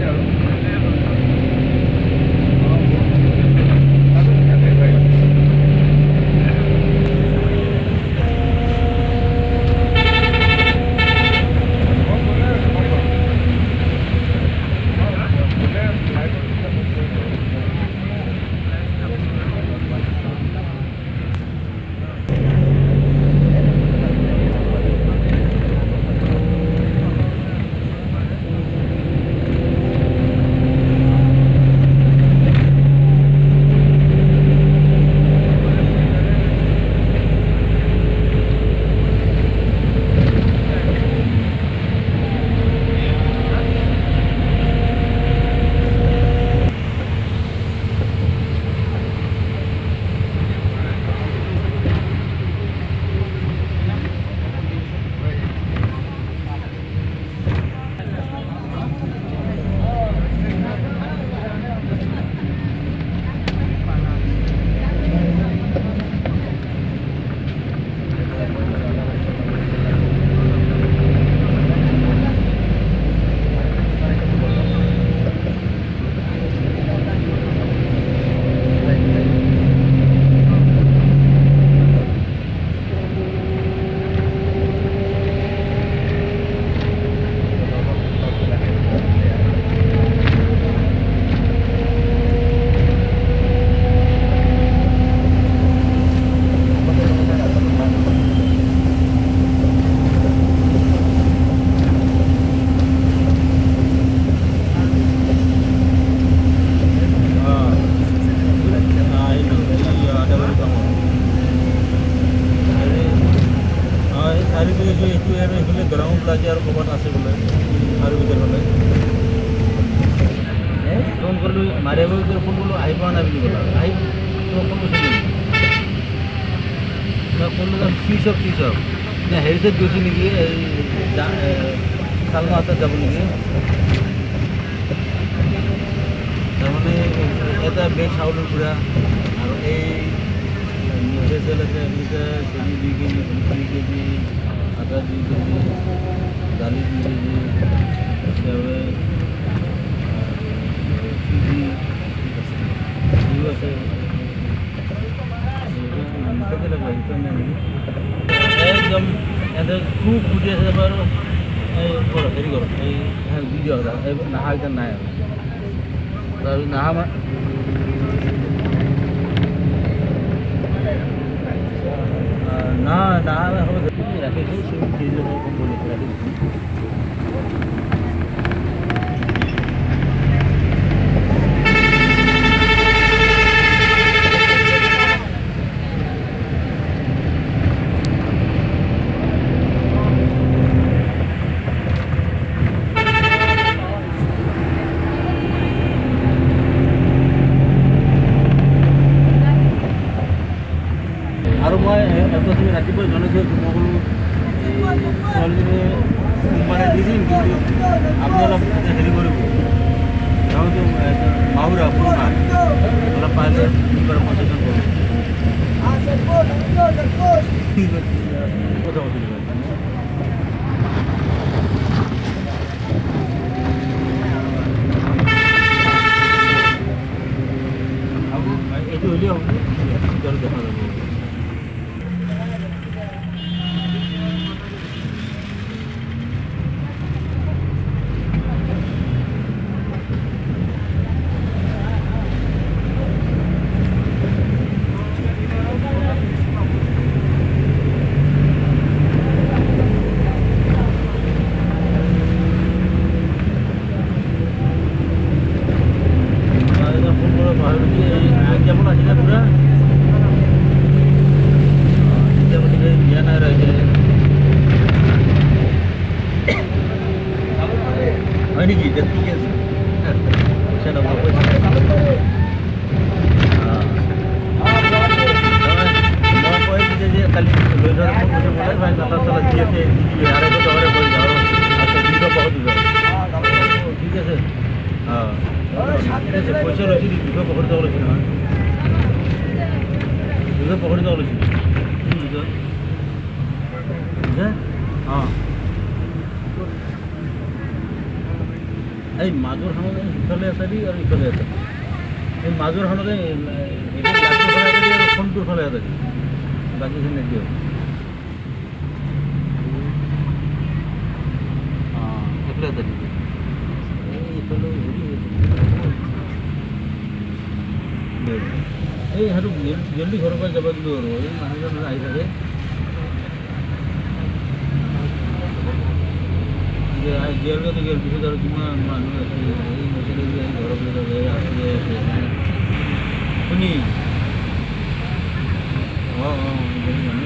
ground লাগে আৰু ক'ৰবাত আছে বোলে আৰু ভিতৰত হ'লে ফোন কৰিলোঁ মাৰিব ফোন কৰিলোঁ আহি পোৱা নাই বুলি ক'লা আহি ফোন কৰিছিলোঁ ক'লো চুইচ অফ নে হেৰিছত গৈছে নেকি এই চালমা হাতত যাব নেকি তাৰমানে এটা বেগ চাউলৰ গুড়া আৰু এই মিঠে তেল আছে মিঠা চেনি 2 কেজি 2 কেজি আটা 2 কেজি দালি 2 কেজি তারপরে সুজি আছে একদম এতে খুব ফুটি আছে বাৰু এই হেৰি কৰক এই দি দিয়ক এই নাহা এতিয়া নাই আৰু নাহা না হ'ব ৰাখিছোঁ কোম্পানী ৰাখিছোঁ আৰু মই এটা তুমি ৰাতিপুৱা জনাইছোঁ মই ক'লোঁ ছোৱালীজনী সোমবাৰে দি দিম কিন্তু আপুনি অলপ হেৰি কৰিব গাঁৱতো মাহুৰা পুৰণা অলপ পাৰিলে সোমবাৰে সচেতন কৰোঁ কথা পাতিলোঁ এইটো হ'লেও হ'ব দেখা যাব কেমন আছে না পুরা দিয়া নাই রয়েছে হয় নাকি ঠিক আছে সেটা কালি লৈ যোৱাৰ ফোন ভাই নালা চালা দি আছে আঢ়ৈ টকাৰে কৰি যাওঁ আচ্ছা 200 বহুত দিব ঠিক আছে ঠিক আছে পইচা লৈছে 200 পকৰি যাব লৈছে নহয় 200 পকৰি যাব লৈছে অঁ এই মাজৰখনতে সিফালে এটাদি আৰু ইফালে এটা এই মাজৰখনতে আৰু ফোনটোৰ ফালে এটা দি বাকীখিনি নিদিওঁ অঁ এইফালে এটা দি এই ইফালে হেৰি এই সেইটো জলদি ঘৰৰ পৰা যাব দিলোঁ আৰু এই মানুহজন আহি থাকে দিয়াৰ পিছত আৰু কিমান মানুহ আছে এই মেচিনে ঘৰৰ পৰা আছে শুনি অঁ অঁ